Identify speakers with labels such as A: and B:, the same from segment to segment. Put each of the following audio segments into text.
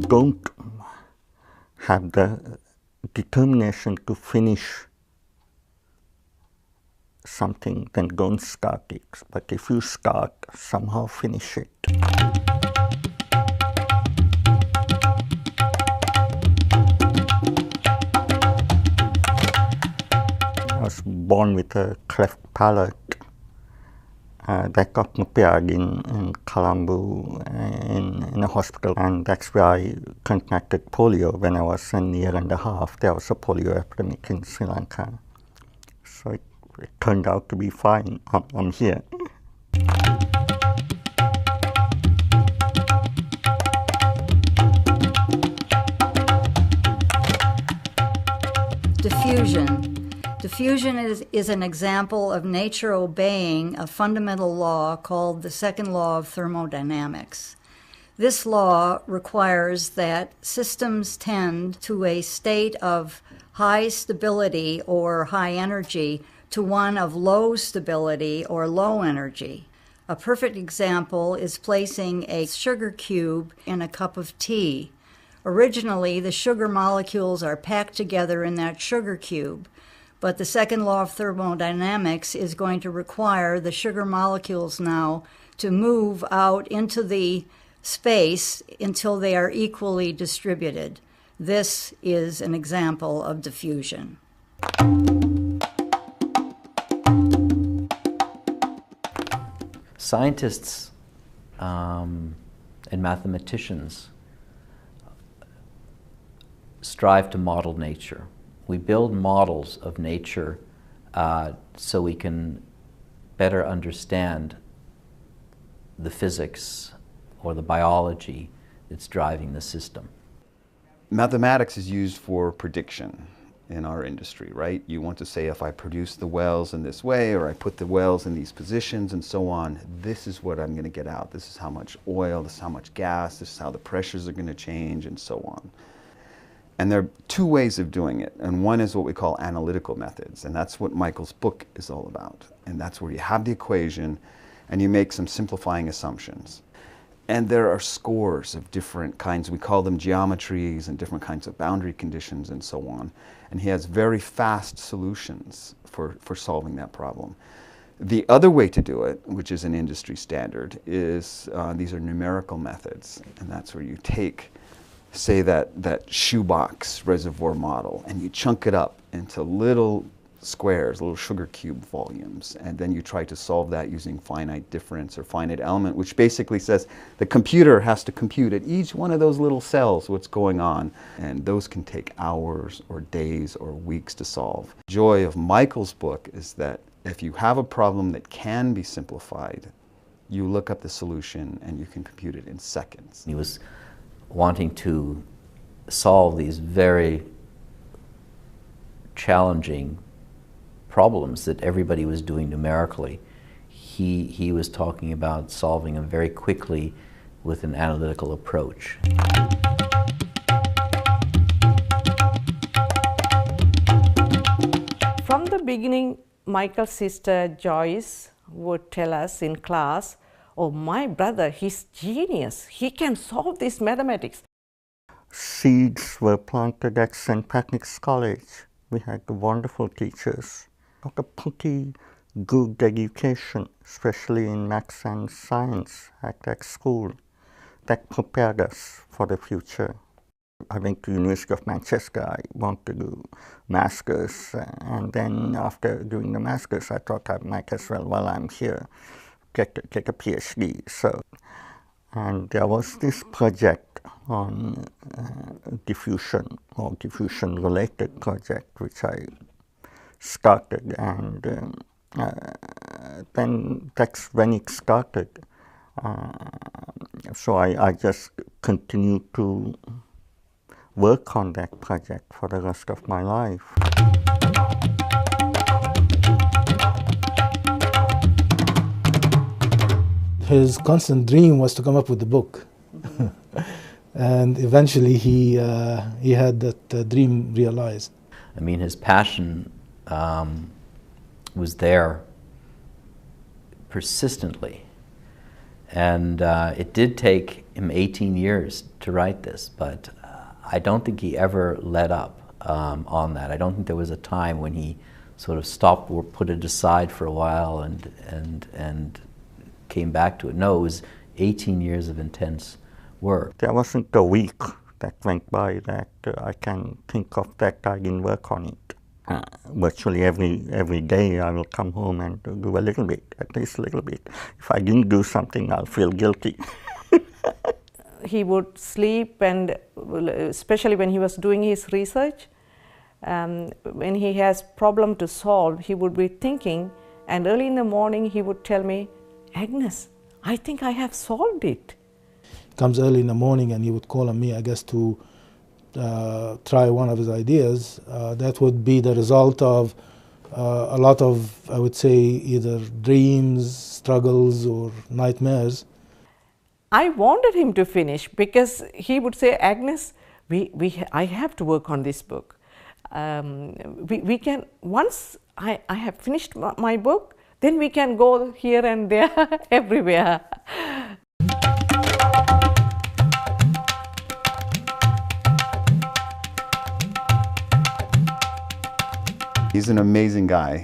A: don't have the determination to finish something, then don't start it. But if you start, somehow finish it. I was born with a cleft palate. That got repaired in Colombo in a hospital, and that's where I contracted polio when I was a year and a half. There was a polio epidemic in Sri Lanka. So it turned out to be fine. I'm here.
B: Diffusion. Diffusion is an example of nature obeying a fundamental law called the second law of thermodynamics. This law requires that systems tend to a state of high stability or high energy to one of low stability or low energy. A perfect example is placing a sugar cube in a cup of tea. Originally, the sugar molecules are packed together in that sugar cube. But the second law of thermodynamics is going to require the sugar molecules now to move out into the space until they are equally distributed. This is an example of diffusion.
C: Scientists and mathematicians strive to model nature. We build models of nature so we can better understand the physics or the biology that's driving the system.
D: Mathematics is used for prediction in our industry, right? You want to say, if I produce the wells in this way, or I put the wells in these positions and so on, this is what I'm going to get out. This is how much oil, this is how much gas, this is how the pressures are going to change, and so on. And there are two ways of doing it, and one is what we call analytical methods, and that's what Michael's book is all about. And that's where you have the equation and you make some simplifying assumptions. And there are scores of different kinds, we call them geometries, and different kinds of boundary conditions and so on. And he has very fast solutions for solving that problem. The other way to do it, which is an industry standard, is these are numerical methods, and that's where you take, say, that shoebox reservoir model, and you chunk it up into little squares, little sugar cube volumes, and then you try to solve that using finite difference or finite element, which basically says the computer has to compute at each one of those little cells what's going on, and those can take hours or days or weeks to solve. The joy of Michael's book is that if you have a problem that can be simplified, you look up the solution and you can compute it in seconds.
C: He was wanting to solve these very challenging problems that everybody was doing numerically. He was talking about solving them very quickly with an analytical approach.
E: From the beginning, Michael's sister Joyce would tell us in class, "Oh, my brother, he's genius. He can solve this mathematics."
A: Seeds were planted at St. Patrick's College. We had wonderful teachers. Got a pretty good education, especially in maths and science at that school. That prepared us for the future. I went to the University of Manchester. I wanted to do masters, and then after doing the masters, I thought I might as well, while I'm here, get a PhD. So, and there was this project on diffusion, or diffusion-related project, which I started, and then that's when it started. So I just continued to work on that project for the rest of my life.
F: His constant dream was to come up with the book. And eventually he had that dream realized.
C: I mean, his passion was there persistently, And it did take him 18 years to write this, but I don't think he ever let up on that. I don't think there was a time when he sort of stopped or put it aside for a while and came back to it. No, it was 18 years of intense work.
A: There wasn't a week that went by that I can think of that I didn't work on it. Virtually every day I will come home and do a little bit, at least a little bit. If I didn't do something, I'll feel guilty.
E: He would sleep, and especially when he was doing his research, when he has problem to solve, he would be thinking, and early in the morning he would tell me, Agnes, I think I have solved it.
F: Comes early in the morning and he would call on me, I guess, to try one of his ideas. That would be the result of a lot of, I would say, either dreams, struggles, or nightmares.
E: I wanted him to finish because he would say, Agnes, I have to work on this book. We can, once I have finished my book, then we can go here and there, everywhere.
D: He's an amazing guy.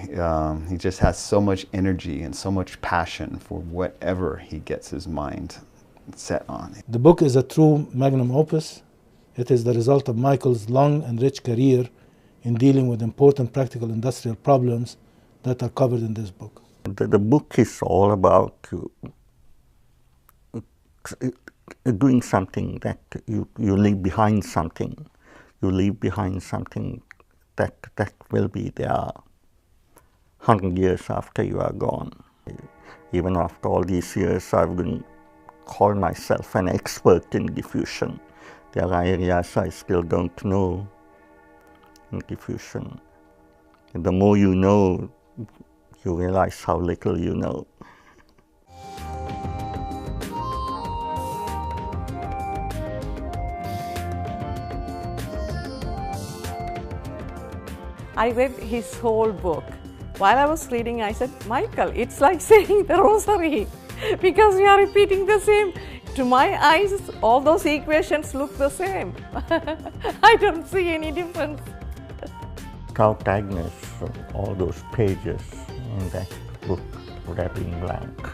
D: He just has so much energy and so much passion for whatever he gets his mind set on.
F: The book is a true magnum opus. It is the result of Michael's long and rich career in dealing with important practical industrial problems that are covered in this book.
A: The book is all about doing something that you leave behind something. You leave behind something that will be there 100 years after you are gone. Even after all these years, I wouldn't call myself an expert in diffusion. There are areas I still don't know in diffusion. And the more you know, you realize how little you know.
E: I read his whole book. While I was reading, I said, Michael, it's like saying the rosary because you are repeating the same. To my eyes, all those equations look the same. I don't see any difference.
A: Without Agnes, all those pages in that book would have been blank.